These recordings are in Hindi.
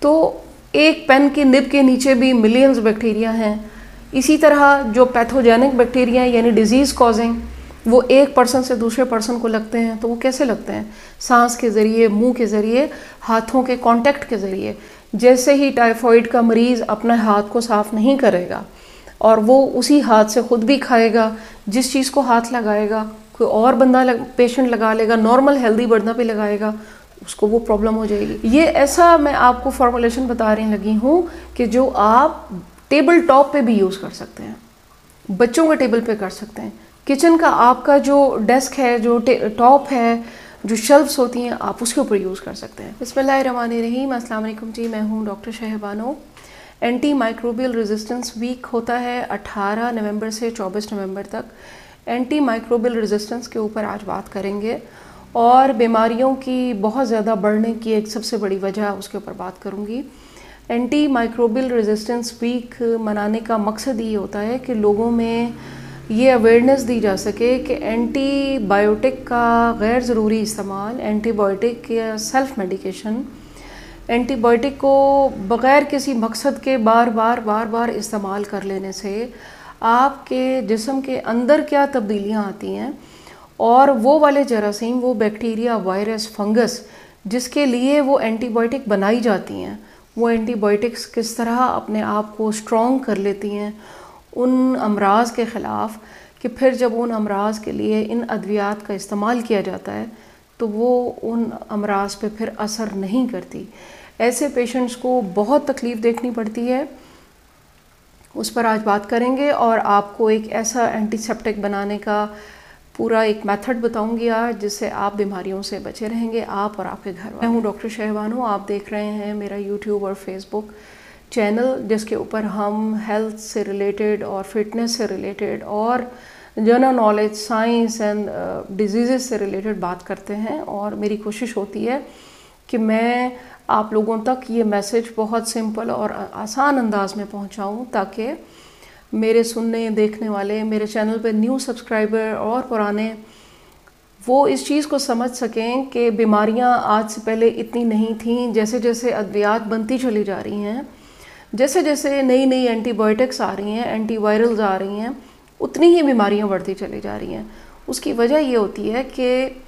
तो एक पेन के निब के नीचे भी मिलियंस बैक्टीरिया हैं। इसी तरह जो पैथोजेनिक बैक्टीरिया यानी डिजीज़ कॉजिंग, वो एक पर्सन से दूसरे पर्सन को लगते हैं। तो वो कैसे लगते हैं? सांस के ज़रिए, मुंह के ज़रिए, हाथों के कांटेक्ट के ज़रिए। जैसे ही टाइफाइड का मरीज़ अपने हाथ को साफ़ नहीं करेगा और वो उसी हाथ से ख़ुद भी खाएगा, जिस चीज़ को हाथ लगाएगा कोई और बंदा पेशेंट लगा लेगा, नॉर्मल हेल्दी बंदा भी लगाएगा, उसको वो प्रॉब्लम हो जाएगी। ये ऐसा मैं आपको फॉर्मुलेशन बता रही लगी हूँ कि जो आप टेबल टॉप पे भी यूज़ कर सकते हैं, बच्चों के टेबल पे कर सकते हैं। किचन का आपका जो डेस्क है, जो टॉप है, जो शेल्फ्स होती हैं, आप उसके ऊपर यूज़ कर सकते हैं। बिस्मिल्लाहिर्रहमानिर्रहीम। अस्सलाम वालेकुम जी, मैं हूँ doctor Shahbano. Anti microbial resistance week होता है 18 नवंबर से 24 नवंबर तक। एंटी माइक्रोबियल रेजिस्टेंस के ऊपर आज बात करेंगे और बीमारियों की बहुत ज़्यादा बढ़ने की एक सबसे बड़ी वजह उसके ऊपर बात करूँगी। एंटी माइक्रोबियल रेजिस्टेंस वीक मनाने का मकसद ये होता है कि लोगों में ये अवेयरनेस दी जा सके कि एंटीबायोटिक का गैर ज़रूरी इस्तेमाल, एंटीबायोटिक या सेल्फ मेडिकेशन, एंटीबायोटिक को बग़ैर किसी मकसद के बार बार इस्तेमाल कर लेने से आपके जिस्म के अंदर क्या तब्दीलियाँ आती हैं और वो वाले जरासीम, वो बैक्टीरिया, वायरस, फंगस जिसके लिए वो एंटीबायोटिक बनाई जाती हैं, वो एंटीबायोटिक्स किस तरह अपने आप को स्ट्रॉन्ग कर लेती हैं उन अमराज के ख़िलाफ़ कि फिर जब उन अमराज के लिए इन अद्वियात का इस्तेमाल किया जाता है तो वो उन अमराज पे फिर असर नहीं करती। ऐसे पेशेंट्स को बहुत तकलीफ़ देखनी पड़ती है, उस पर आज बात करेंगे और आपको एक ऐसा एंटीसेप्टिक बनाने का पूरा एक मेथड बताऊंगी आज, जिससे आप बीमारियों से बचे रहेंगे, आप और आपके घर वाले। मैं हूँ डॉक्टर शहबानो। आप देख रहे हैं मेरा यूट्यूब और फेसबुक चैनल, जिसके ऊपर हम हेल्थ से रिलेटेड और फिटनेस से रिलेटेड और general knowledge, science and disease से रिलेटेड बात करते हैं। और मेरी कोशिश होती है कि मैं आप लोगों तक ये मैसेज बहुत सिंपल और आसान अंदाज में पहुँचाऊँ, ताकि मेरे सुनने देखने वाले, मेरे चैनल पे न्यू सब्सक्राइबर और पुराने, वो इस चीज़ को समझ सकें कि बीमारियां आज से पहले इतनी नहीं थीं। जैसे जैसे अद्वियात बनती चली जा रही हैं, जैसे जैसे नई नई एंटीबायोटिक्स आ रही हैं, एंटीवायरल्स आ रही हैं, उतनी ही बीमारियां बढ़ती चली जा रही हैं। उसकी वजह ये होती है कि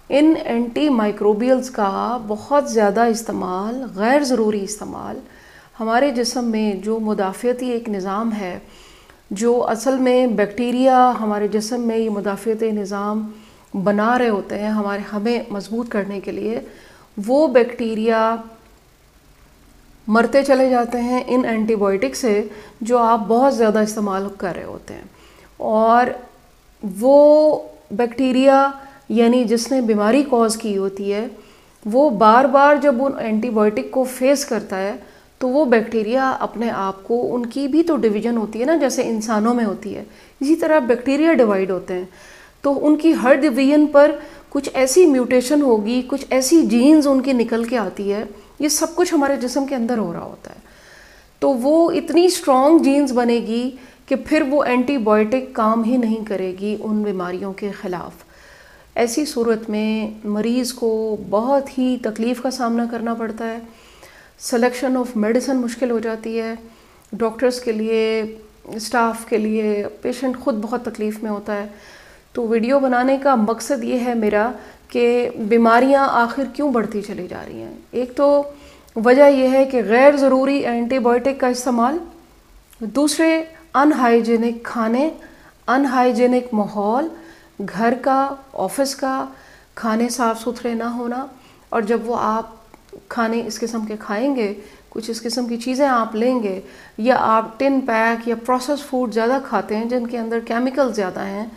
इन एंटी माइक्रोबियल्स का बहुत ज़्यादा इस्तेमाल, गैर ज़रूरी इस्तेमाल हमारे जिस्म में जो मुदाफ़ियती एक निज़ाम है, जो असल में बैक्टीरिया हमारे जिस्म में ये मुदाफ़ियती निज़ाम बना रहे होते हैं हमें मजबूत करने के लिए, वो बैक्टीरिया मरते चले जाते हैं इन एंटीबायोटिक से जो आप बहुत ज़्यादा इस्तेमाल कर रहे होते हैं। और वो बैक्टीरिया यानी जिसने बीमारी कॉज की होती है, वो बार बार जब उन एंटीबायोटिक को फेस करता है तो वो बैक्टीरिया अपने आप को, उनकी भी तो डिवीज़न होती है ना, जैसे इंसानों में होती है, इसी तरह बैक्टीरिया डिवाइड होते हैं। तो उनकी हर डिवीजन पर कुछ ऐसी म्यूटेशन होगी, कुछ ऐसी जीन्स उनकी निकल के आती है, ये सब कुछ हमारे जिस्म के अंदर हो रहा होता है। तो वो इतनी स्ट्रॉन्ग जीन्स बनेगी कि फिर वो एंटीबायोटिक काम ही नहीं करेगी उन बीमारियों के ख़िलाफ़। ऐसी सूरत में मरीज़ को बहुत ही तकलीफ़ का सामना करना पड़ता है, सिलेक्शन ऑफ मेडिसिन मुश्किल हो जाती है, डॉक्टर्स के लिए, स्टाफ के लिए, पेशेंट ख़ुद बहुत तकलीफ़ में होता है। तो वीडियो बनाने का मकसद ये है मेरा कि बीमारियां आखिर क्यों बढ़ती चली जा रही हैं। एक तो वजह यह है कि गैर ज़रूरी एंटीबायोटिक का इस्तेमाल, दूसरे अनहाइजेनिक खाने, अनहाइजेनिक माहौल, घर का, ऑफिस का, खाने साफ़ सुथरे ना होना। और जब वो आप खाने इस किस्म के खाएंगे, कुछ इस किस्म की चीज़ें आप लेंगे, या आप टिन पैक या प्रोसेस फूड ज़्यादा खाते हैं जिनके अंदर केमिकल ज़्यादा हैं,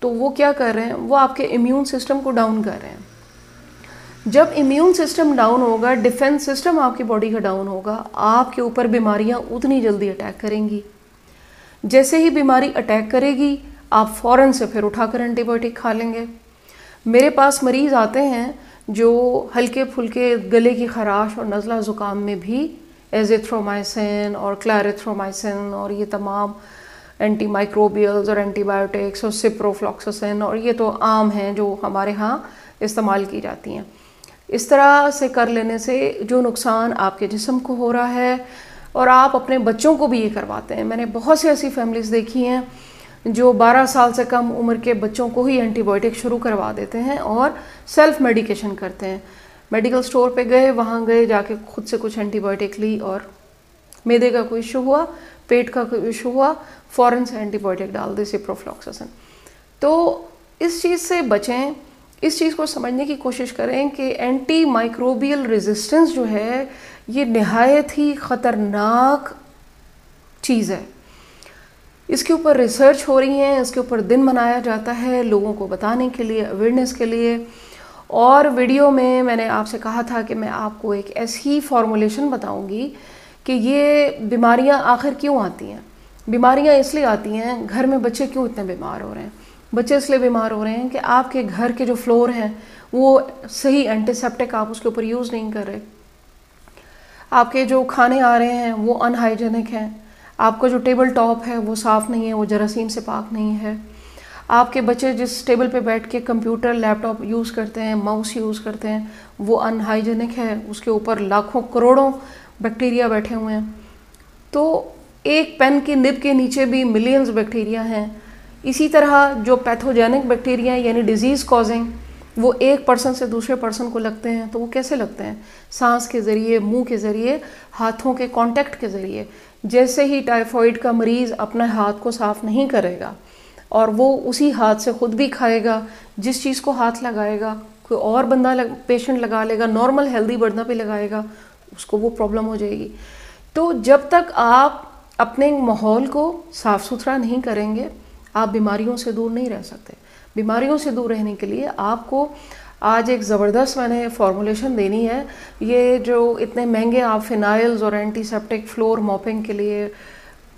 तो वो क्या कर रहे हैं, वो आपके इम्यून सिस्टम को डाउन कर रहे हैं। जब इम्यून सिस्टम डाउन होगा, डिफेंस सिस्टम आपकी बॉडी का डाउन होगा, आपके ऊपर बीमारियां उतनी जल्दी अटैक करेंगी। जैसे ही बीमारी अटैक करेगी, आप फ़ौरन से फिर उठाकर एंटीबायोटिक खा लेंगे। मेरे पास मरीज़ आते हैं जो हल्के फुल्के गले की खराश और नज़ला ज़ुकाम में भी एज़िथ्रोमाइसिन और क्लैरिथ्रोमाइसिन और ये तमाम एंटी माइक्रोबियल्स और एंटीबायोटिक्स और सिप्रोफ्लॉक्सासिन, और ये तो आम हैं जो हमारे यहाँ इस्तेमाल की जाती हैं। इस तरह से कर लेने से जो नुकसान आपके जिस्म को हो रहा है और आप अपने बच्चों को भी ये करवाते हैं। मैंने बहुत सी ऐसी फैमिलीज़ देखी हैं जो 12 साल से कम उम्र के बच्चों को ही एंटीबायोटिक शुरू करवा देते हैं और सेल्फ मेडिकेशन करते हैं। मेडिकल स्टोर पे गए, वहाँ गए, जाके खुद से कुछ एंटीबायोटिक ली और मैदे का कोई इशू हुआ, पेट का कोई इशू हुआ, फ़ौरन से एंटीबायोटिक डाल दे, सिप्रोफ्लॉक्सासिन। तो इस चीज़ से बचें, इस चीज़ को समझने की कोशिश करें कि एंटी माइक्रोबियल रेजिस्टेंस जो है ये नहायत ही ख़तरनाक चीज़ है। इसके ऊपर रिसर्च हो रही है, इसके ऊपर दिन मनाया जाता है लोगों को बताने के लिए, अवेयरनेस के लिए। और वीडियो में मैंने आपसे कहा था कि मैं आपको एक ऐसी फॉर्मुलेशन बताऊंगी कि ये बीमारियां आखिर क्यों आती हैं। बीमारियां इसलिए आती हैं, घर में बच्चे क्यों इतने बीमार हो रहे हैं। बच्चे इसलिए बीमार हो रहे हैं कि आपके घर के जो फ्लोर हैं वो सही एंटीसेप्टिक आप उसके ऊपर यूज़ नहीं कर रहे। आपके जो खाने आ रहे हैं वो अनहाइजेनिक हैं। आपका जो टेबल टॉप है वो साफ़ नहीं है, वो जरासीम से पाक नहीं है। आपके बच्चे जिस टेबल पे बैठ के कंप्यूटर लैपटॉप यूज़ करते हैं, माउस यूज़ करते हैं, वो अनहाइजेनिक है, उसके ऊपर लाखों करोड़ों बैक्टीरिया बैठे हुए हैं। तो एक पेन की निब के नीचे भी मिलियंस बैक्टीरिया हैं। इसी तरह जो पैथोजेनिक बैक्टीरिया यानी डिजीज़ कॉजिंग वो एक पर्सन से दूसरे पर्सन को लगते हैं। तो वो कैसे लगते हैं? सांस के ज़रिए, मुंह के ज़रिए, हाथों के कांटेक्ट के ज़रिए। जैसे ही टाइफाइड का मरीज़ अपने हाथ को साफ़ नहीं करेगा और वो उसी हाथ से ख़ुद भी खाएगा, जिस चीज़ को हाथ लगाएगा कोई और बंदा पेशेंट लगा लेगा, नॉर्मल हेल्दी बंदा भी लगाएगा, उसको वो प्रॉब्लम हो जाएगी। तो जब तक आप अपने माहौल को साफ़ सुथरा नहीं करेंगे आप बीमारियों से दूर नहीं रह सकते। बीमारियों से दूर रहने के लिए आपको आज एक ज़बरदस्त मैंने फॉर्मुलेशन देनी है। ये जो इतने महंगे आप फिनाइल्स और एंटीसेप्टिक फ्लोर मॉपिंग के लिए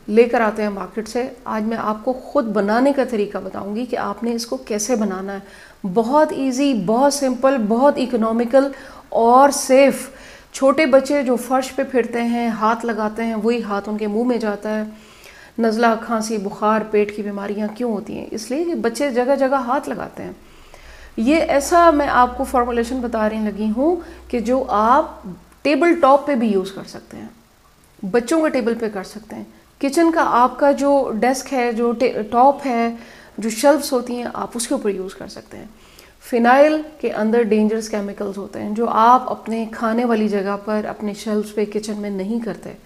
लेकर आते हैं मार्केट से, आज मैं आपको ख़ुद बनाने का तरीका बताऊंगी कि आपने इसको कैसे बनाना है। बहुत इजी, बहुत सिंपल, बहुत इकोनॉमिकल और सेफ़। छोटे बच्चे जो फर्श पे फिरते हैं, हाथ लगाते हैं, वही हाथ उनके मुंह में जाता है। नज़ला, खांसी, बुखार, पेट की बीमारियां क्यों होती हैं? इसलिए कि बच्चे जगह जगह हाथ लगाते हैं। ये ऐसा मैं आपको फॉर्मुलेशन बता रही लगी हूँ कि जो आप टेबल टॉप पे भी यूज़ कर सकते हैं, बच्चों के टेबल पे कर सकते हैं। किचन का आपका जो डेस्क है, जो टॉप है, जो शेल्फ्स होती हैं, आप उसके ऊपर यूज़ कर सकते हैं। फिनाइल के अंदर डेंजरस केमिकल्स होते हैं जो आप अपने खाने वाली जगह पर, अपने शेल्फ्स पे, किचन में नहीं करते।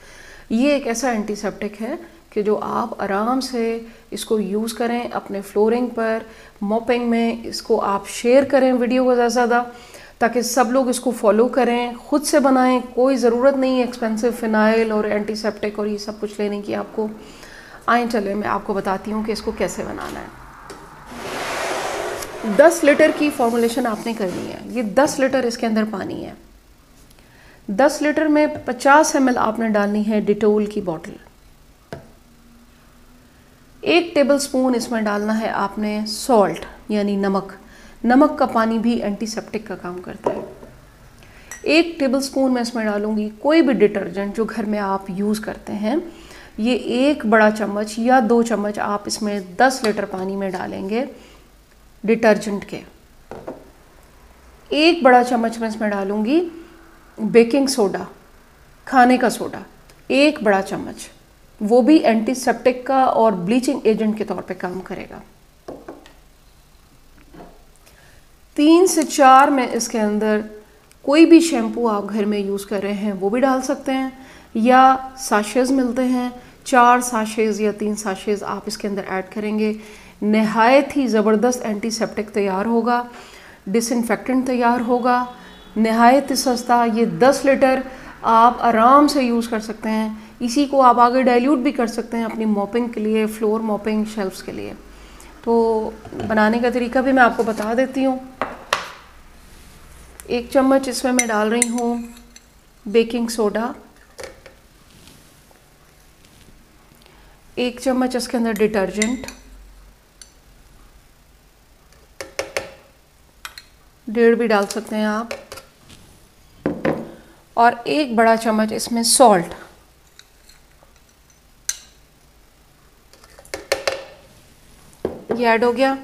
ये एक ऐसा एंटीसेप्टिक है कि जो आप आराम से इसको यूज़ करें अपने फ्लोरिंग पर, मॉपिंग में। इसको आप शेयर करें वीडियो को ज़्यादा से ज़्यादा, ताकि सब लोग इसको फॉलो करें, ख़ुद से बनाएं। कोई ज़रूरत नहीं है एक्सपेंसिव फिनाइल और एंटीसेप्टिक और ये सब कुछ लेने की आपको। आएँ चले मैं आपको बताती हूँ कि इसको कैसे बनाना है। 10 लीटर की फॉर्मुलेशन आपने करनी है। ये 10 लीटर इसके अंदर पानी है। 10 लीटर में 50 ml आपने डालनी है डिटोल की बॉटल। 1 टेबलस्पून इसमें डालना है आपने सॉल्ट यानी नमक। नमक का पानी भी एंटीसेप्टिक का काम करता है। 1 टेबलस्पून मैं इसमें डालूंगी कोई भी डिटर्जेंट जो घर में आप यूज़ करते हैं। ये 1 बड़ा चम्मच या 2 चम्मच आप इसमें 10 लीटर पानी में डालेंगे डिटर्जेंट के। 1 बड़ा चम्मच मैं इसमें डालूंगी बेकिंग सोडा, खाने का सोडा, 1 बड़ा चम्मच। वो भी एंटीसेप्टिक का और ब्लीचिंग एजेंट के तौर पे काम करेगा। 3 से 4 में इसके अंदर कोई भी शैम्पू आप घर में यूज़ कर रहे हैं वो भी डाल सकते हैं, या साशेज़ मिलते हैं, 4 साशेज़ या 3 साशेज़ आप इसके अंदर ऐड करेंगे। नहायत ही ज़बरदस्त एंटीसेप्टिक तैयार होगा, डिसइंफेक्टेंट तैयार होगा, नहायत सस्ता। ये 10 लीटर आप आराम से यूज़ कर सकते हैं। इसी को आप आगे डाइल्यूट भी कर सकते हैं अपनी मॉपिंग के लिए, फ्लोर मॉपिंग, शेल्फ्स के लिए। तो बनाने का तरीका भी मैं आपको बता देती हूँ। 1 चम्मच इसमें मैं डाल रही हूँ बेकिंग सोडा, 1 चम्मच इसके अंदर डिटर्जेंट, 1.5 भी डाल सकते हैं आप, और 1 बड़ा चम्मच इसमें सॉल्ट। ये ऐड हो गया।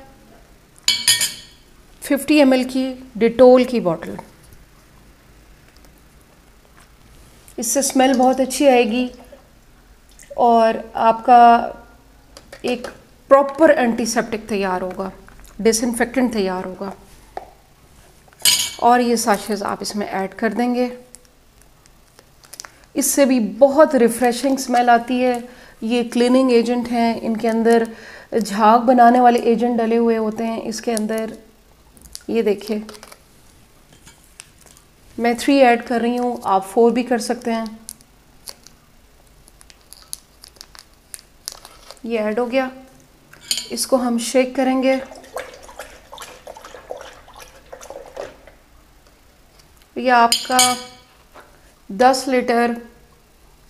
50 ml की डिटोल की बोतल, इससे स्मेल बहुत अच्छी आएगी और आपका एक प्रॉपर एंटीसेप्टिक तैयार होगा, डिसइंफेक्टेंट तैयार होगा। और ये साशेज़ आप इसमें ऐड कर देंगे। इससे भी बहुत रिफ़्रेशिंग स्मेल आती है। ये क्लीनिंग एजेंट हैं, इनके अंदर झाग बनाने वाले एजेंट डले हुए होते हैं इसके अंदर। ये देखिए मैं 3 ऐड कर रही हूँ, आप 4 भी कर सकते हैं। ये ऐड हो गया, इसको हम शेक करेंगे। ये आपका 10 लीटर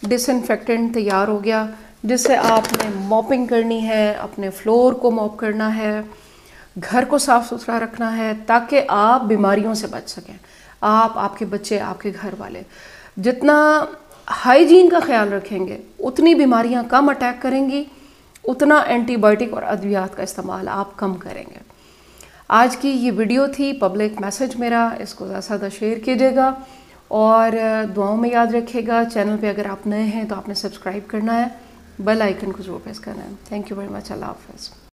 डिसइंफेक्टेंट तैयार हो गया, जिससे आपने मॉपिंग करनी है, अपने फ्लोर को मॉप करना है, घर को साफ़ सुथरा रखना है, ताकि आप बीमारियों से बच सकें। आप, आपके बच्चे, आपके घर वाले जितना हाइजीन का ख्याल रखेंगे उतनी बीमारियां कम अटैक करेंगी, उतना एंटीबायोटिक और अद्वियात का इस्तेमाल आप कम करेंगे। आज की ये वीडियो थी पब्लिक मैसेज मेरा, इसको ज़्यादा से ज़्यादा शेयर कीजिएगा और दुआओं में याद रखिएगा। चैनल पे अगर आप नए हैं तो आपने सब्सक्राइब करना है, बेल आइकन को जरूर प्रेस करना है। Thank you very much. अल्लाह हाफ़िज़।